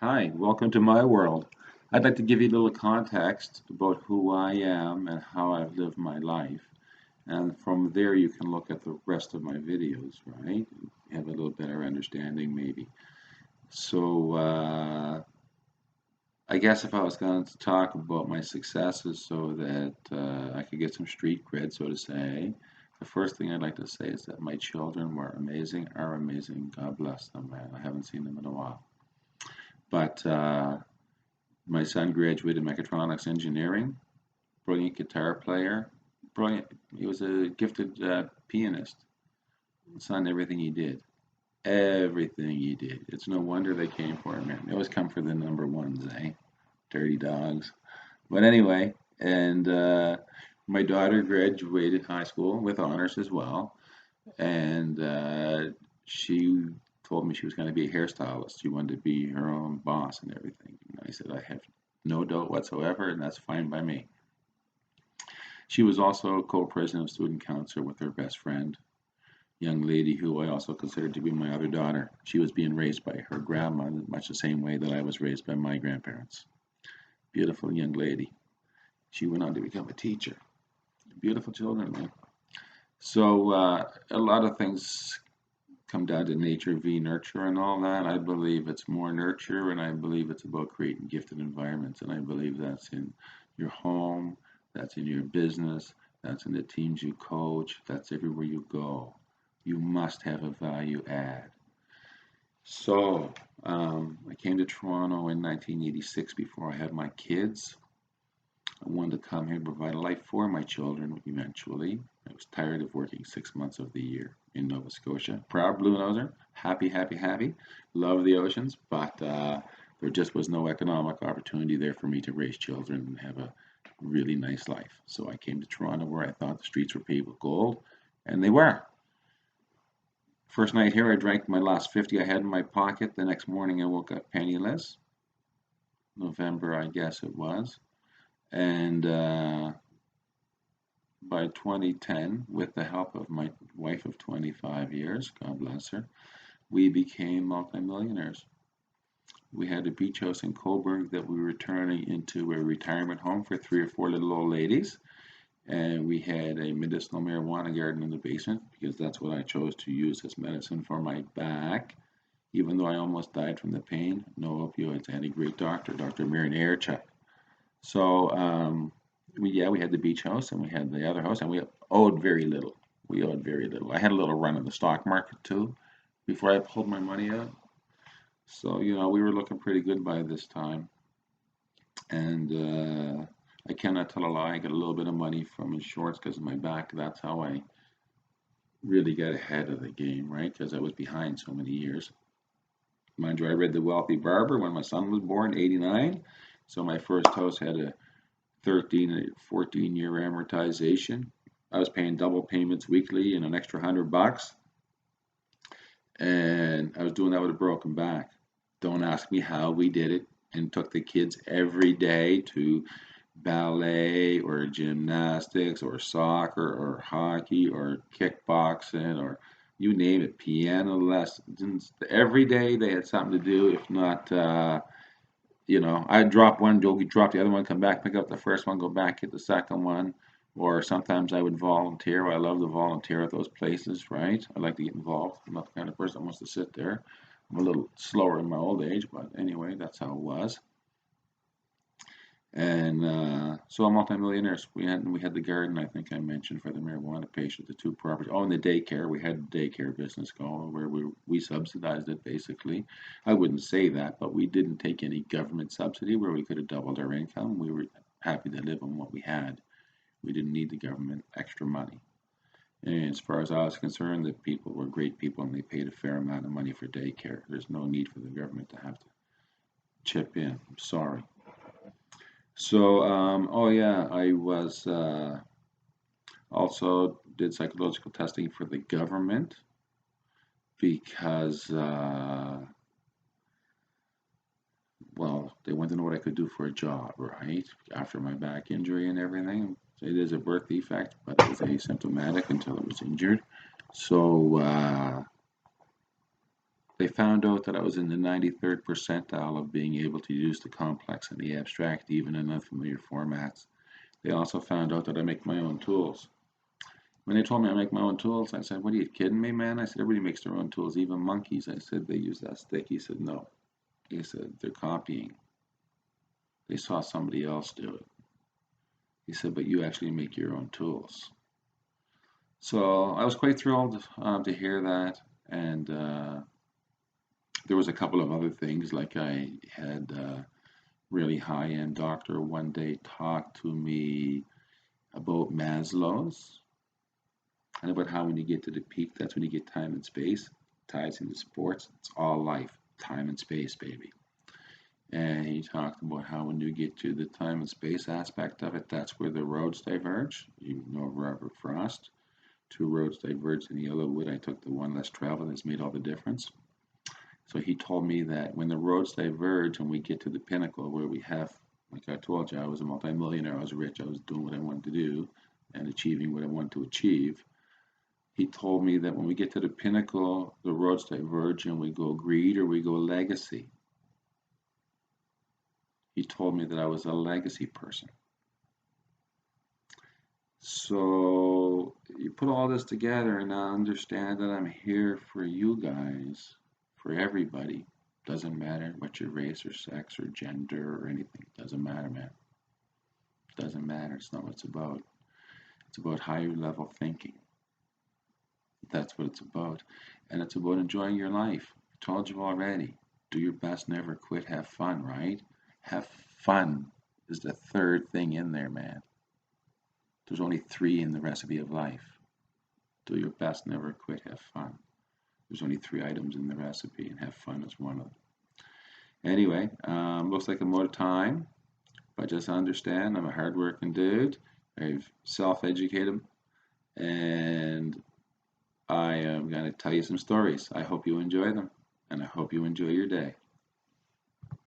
Hi, welcome to my world. I'd like to give you a little context about who I am and how I've lived my life. And from there, you can look at the rest of my videos, right? Have a little better understanding, maybe. So, I guess if I was going to talk about my successes so that I could get some street cred, so to say, the first thing I'd like to say is that my children were amazing, are amazing. God bless them, man. I haven't seen them in a while. But my son graduated mechatronics engineering, brilliant guitar player, brilliant. He was a gifted pianist. Son, everything he did, everything he did. It's no wonder they came for him, man. They always come for the number ones, eh? Dirty dogs. But anyway, and my daughter graduated high school with honors as well, and she told me she was going to be a hairstylist. She wanted to be her own boss and everything. And I said, I have no doubt whatsoever, and that's fine by me. She was also co-president of student council with her best friend, young lady who I also considered to be my other daughter. She was being raised by her grandma in much the same way that I was raised by my grandparents. Beautiful young lady. She went on to become a teacher. Beautiful children, man. So a lot of things come down to nature v nurture and all that. I believe it's more nurture, and I believe it's about creating gifted environments, and I believe that's in your home, that's in your business, that's in the teams you coach, that's everywhere you go. You must have a value add. So I came to Toronto in 1986 before I had my kids. I wanted to come here and provide a life for my children eventually. I was tired of working 6 months of the year in Nova Scotia. Proud Blue Noser, happy, happy, happy. Love the oceans, but there just was no economic opportunity there for me to raise children and have a really nice life. So I came to Toronto where I thought the streets were paved with gold, and they were. First night here, I drank my last 50 I had in my pocket. The next morning, I woke up penniless. November, I guess it was. And by 2010, with the help of my wife of 25 years, God bless her, we became multimillionaires. We had a beach house in Coburg that we were turning into a retirement home for 3 or 4 little old ladies. And we had a medicinal marijuana garden in the basement because that's what I chose to use as medicine for my back. Even though I almost died from the pain, no opioids. I had a great doctor, Dr. Marian Airchuk. So we had the beach house and we had the other house, and we owed very little. We owed very little. I had a little run in the stock market too before I pulled my money out. So we were looking pretty good by this time. And I cannot tell a lie. I got a little bit of money from insurance because of my back. That's how I really got ahead of the game, right? Because I was behind so many years. Mind you, I read The Wealthy Barber when my son was born, 89. So my first house had a 13 or 14-year amortization. I was paying double payments weekly and an extra $100, and I was doing that with a broken back. Don't ask me how we did it, and took the kids every day to ballet or gymnastics or soccer or hockey or kickboxing or you name it, piano lessons. Every day they had something to do. If not, I'd drop one, go drop the other one, come back, pick up the first one, go back, hit the second one. Or sometimes I would volunteer. I love to volunteer at those places, right? I like to get involved. I'm not the kind of person that wants to sit there. I'm a little slower in my old age, but anyway, that's how it was. And so I'm multimillionaires. We had the garden, I think I mentioned, for the marijuana patient, the two properties. Oh, and the daycare. We had a daycare business going where we subsidized it basically. I wouldn't say that, but we didn't take any government subsidy where we could have doubled our income. We were happy to live on what we had. We didn't need the government extra money. And as far as I was concerned, the people were great people and they paid a fair amount of money for daycare. There's no need for the government to have to chip in. I'm sorry. Oh yeah, I was also did psychological testing for the government because, well, they wanted to know what I could do for a job, right? After my back injury and everything. It is a birth defect, but it was asymptomatic until it was injured. So They found out that I was in the 93rd percentile of being able to use the complex and the abstract even in unfamiliar formats. They also found out that I make my own tools. When they told me I make my own tools, I said, "What are you kidding me, man?" I said, "Everybody makes their own tools, even monkeys." I said, "They use that stick." He said, "No." He said, "They're copying. They saw somebody else do it." He said, "But you actually make your own tools." So I was quite thrilled to hear that. And there was a couple of other things, like I had a really high-end doctor one day talk to me about Maslow's and about how when you get to the peak, that's when you get time and space. Ties into sports. It's all life, time and space, baby. And he talked about how when you get to the time and space aspect of it, that's where the roads diverge. You know Robert Frost. Two roads diverged in the yellow wood. I took the one less traveled. It's made all the difference. So he told me that when the roads diverge and we get to the pinnacle where we have, like I told you, I was a multimillionaire, I was rich, I was doing what I wanted to do and achieving what I wanted to achieve. He told me that when we get to the pinnacle, the roads diverge and we go greed or we go legacy. He told me that I was a legacy person. So you put all this together and I understand that I'm here for you guys, for everybody. Doesn't matter what your race or sex or gender or anything. Doesn't matter, man. Doesn't matter. It's not what it's about. It's about higher level thinking. That's what it's about. And it's about enjoying your life. I told you already. Do your best, never quit, have fun, right? Have fun is the third thing in there, man. There's only three in the recipe of life. Do your best, never quit, have fun. There's only three items in the recipe, and have fun is one of them. Anyway, looks like I'm out of time, but just understand I'm a hardworking dude. I've self-educated, and I am going to tell you some stories. I hope you enjoy them, and I hope you enjoy your day.